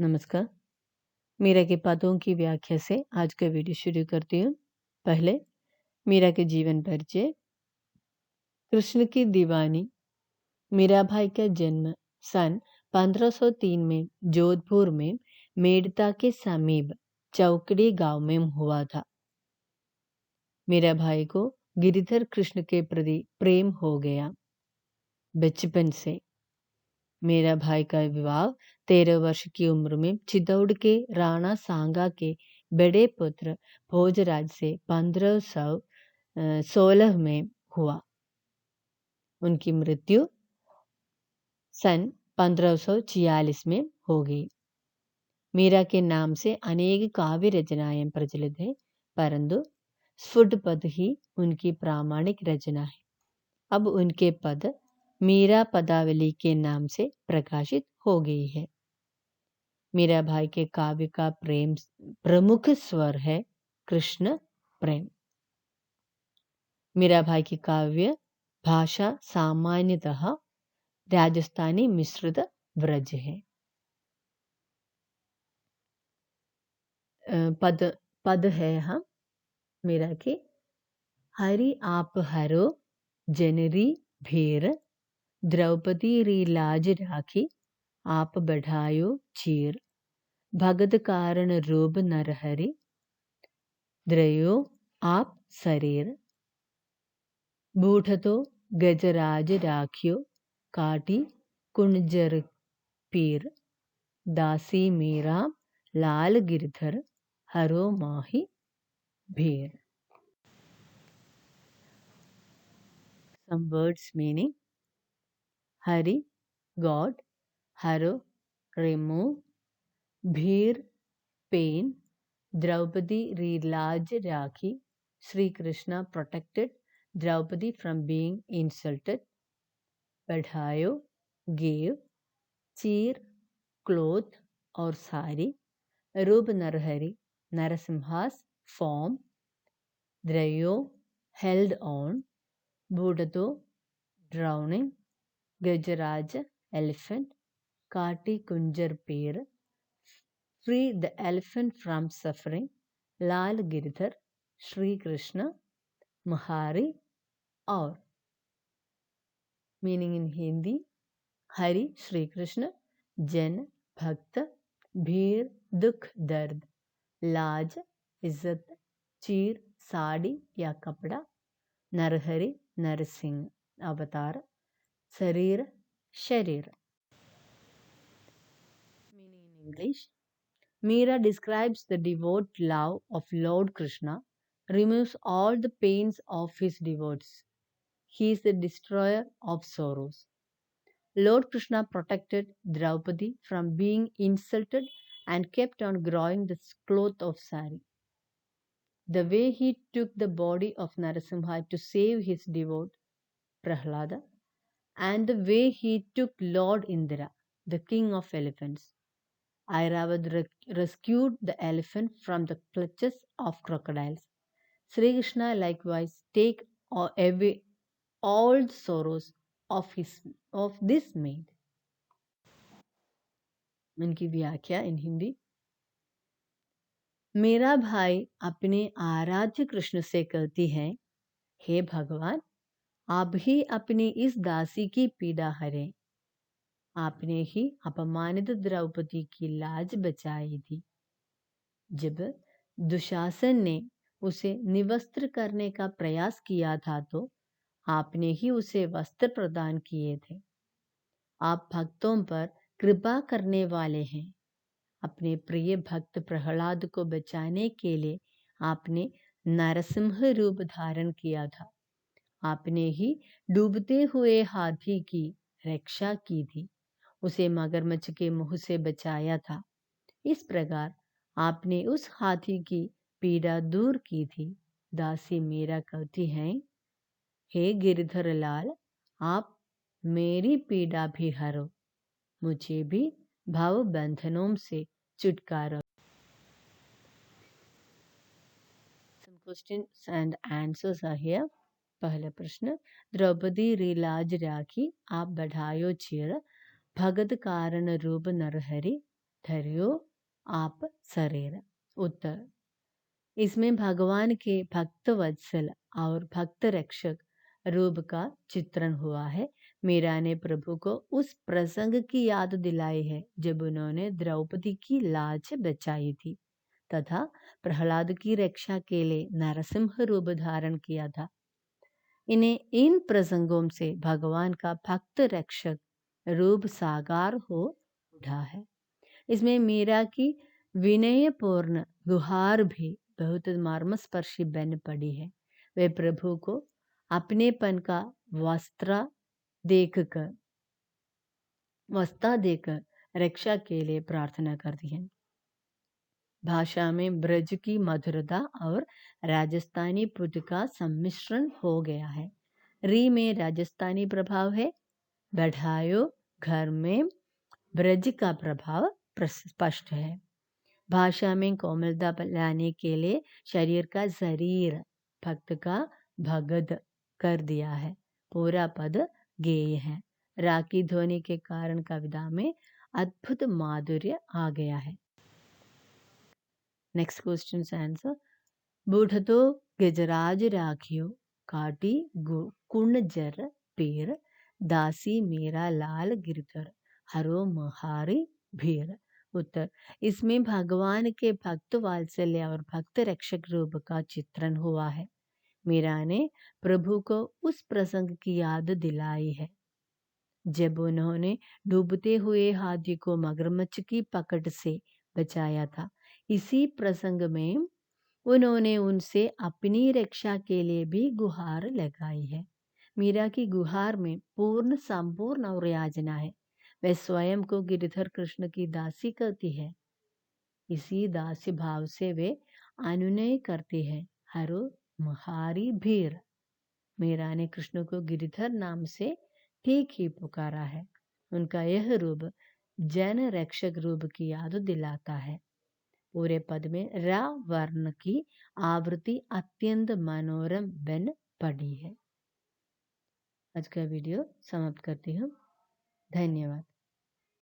नमस्कार। मीरा के पदों की व्याख्या से आज का वीडियो शुरू करती हूँ। पहले मीरा के जीवन परिचय। कृष्ण की दीवानी। मीराबाई का जन्म सन 1503 में जोधपुर में मेड़ता के समीप चौकड़ी गांव में हुआ था। मीराबाई को गिरिधर कृष्ण के प्रति प्रेम हो गया। बचपन से मीराबाई का विवाह 13 वर्ष की उम्र में चित्तौड़ के राणा सांगा के बड़े पुत्र भोजराज से 1516 में हुआ। उनकी मृत्यु सन 1546 में हो गई। मीरा के नाम से अनेक काव्य रचनाएं प्रचलित है, परंतु स्फुट पद ही उनकी प्रामाणिक रचना है। अब उनके पद मीरा पदावली के नाम से प्रकाशित हो गई है। मीराबाई के काव्य का प्रेम प्रमुख स्वर है कृष्ण प्रेम। मीराबाई की काव्य भाषा सामान्यतः राजस्थानी मिश्रित व्रज है। पद है हम मीरा के। हरि आप हरो जनरी भीर, द्रौपदी री लाज राखी आप बढ़ायो चीर, भगत कारण रूप नरहरि द्रयो आप शरीर, बूढ़तो गजराज राखियो काटी कुंजर पीर, दासी मीरा लाल गिरधर हरो माही भीर। Some words meaning: Hari, God; Haro, remove; Bheer, pain; Draupadi, re-large Rakhi. Sri Krishna protected Draupadi from being insulted. Badhayo, gave; Cheer, cloth or sari; Rub Narhari, Narasimha's form; Drayo, held on; Budato, drowning; Gajaraj, elephant; Kati Kunjar Peer, free the elephant from suffering; Lal Girdhar, Sri Krishna, Mahari, और meaning in Hindi: Hari Shri Krishna, जन भक्त, भीड़ दुख दर्द, लाज इज्जत, चीर साड़ी या कपड़ा, नरहरि नरसिंह अवतार, शरीर शरीर। Meaning in English: Meera describes the devout love of Lord Krishna, removes all the pains of his devotees. He is the destroyer of sorrows. Lord Krishna protected Draupadi from being insulted and kept on growing the cloth of sari. The way he took the body of Narasimha to save his devotee Prahlada, and the way he took Lord Indra, the king of elephants. Airavat rescued the elephant from the clutches of crocodiles. Sri Krishna likewise take away all the sorrows of this maid. इनकी व्याख्या इन हिंदी: मेरा भाई अपने आराध्य कृष्ण से कहती है, हे भगवान, आप ही अपनी इस दासी की पीड़ा हरें। आपने ही अपमानित द्रौपदी की लाज बचाई थी। जब दुशासन ने उसे निवस्त्र करने का प्रयास किया था तो आपने ही उसे वस्त्र प्रदान किए थे। आप भक्तों पर कृपा करने वाले हैं। अपने प्रिय भक्त प्रहलाद को बचाने के लिए आपने नरसिंह रूप धारण किया था। आपने ही डूबते हुए हाथी की रक्षा की थी, उसे मगरमच्छ के मुंह से बचाया था। इस प्रकार आपने उस हाथी की पीड़ा दूर की थी। दासी मीरा कहती हैं, हे गिरधर लाल, आप मेरी पीड़ा भी हरो, मुझे भी भाव बंधनों से छुटकारा। Some questions and answers are here. पहला प्रश्न: द्रौपदी री लाज राखी आप बढ़ायो चीर, भगत कारण रूप नरहरि धर्यो आप शरीर। उत्तर, इसमें भगवान के भक्त वत्सल और भक्त रक्षक रूप का चित्रण हुआ है। मीरा ने प्रभु को उस प्रसंग की याद दिलाई है जब उन्होंने द्रौपदी की लाज बचाई थी तथा प्रहलाद की रक्षा के लिए नरसिंह रूप धारण किया था। इन प्रसंगों से भगवान का भक्त रक्षक रूप साकार हो उठा है। इसमें मीरा की विनयपूर्ण गुहार भी बहुत मर्मस्पर्शी बन पड़ी है। वे प्रभु को अपनेपन का वस्त्र देकर रक्षा के लिए प्रार्थना करती हैं। भाषा में ब्रज की मधुरता और राजस्थानी पुट का सम्मिश्रण हो गया है। री में राजस्थानी प्रभाव है, बढ़ायो घर में ब्रज का प्रभाव स्पष्ट है। भाषा में कोमलता लाने के लिए शरीर का शरीर भक्त का भगद कर दिया है। पूरा पद गेय है। राखी ध्वनि के कारण कविता में अद्भुत माधुर्य आ गया है। Next question answer. बूढ़तो गजराज राखियो काटी कुण जर पीर दासी मेरा लाल गिरधर हरो महारी भीर। उत्तर, इसमें भगवान के भक्त वात्सल्य और भक्त रक्षक रूप का चित्रण हुआ है। मीरा ने प्रभु को उस प्रसंग की याद दिलाई है जब उन्होंने डूबते हुए हाथी को मगरमच्छ की पकड़ से बचाया था। इसी प्रसंग में उन्होंने उनसे अपनी रक्षा के लिए भी गुहार लगाई है। मीरा की गुहार में पूर्ण संपूर्ण और याचना है। वह स्वयं को गिरधर कृष्ण की दासी कहती है। इसी दासी भाव से वे अनुनय करती है। हरो महारी भीर। मीरा ने कृष्ण को गिरधर नाम से ठीक ही पुकारा है। उनका यह रूप जन रक्षक रूप की याद दिलाता है। पूरे पद में रा वर्ण की आवृत्ति अत्यंत मनोरम बन पड़ी है। आज का वीडियो समाप्त करती हूँ। धन्यवाद।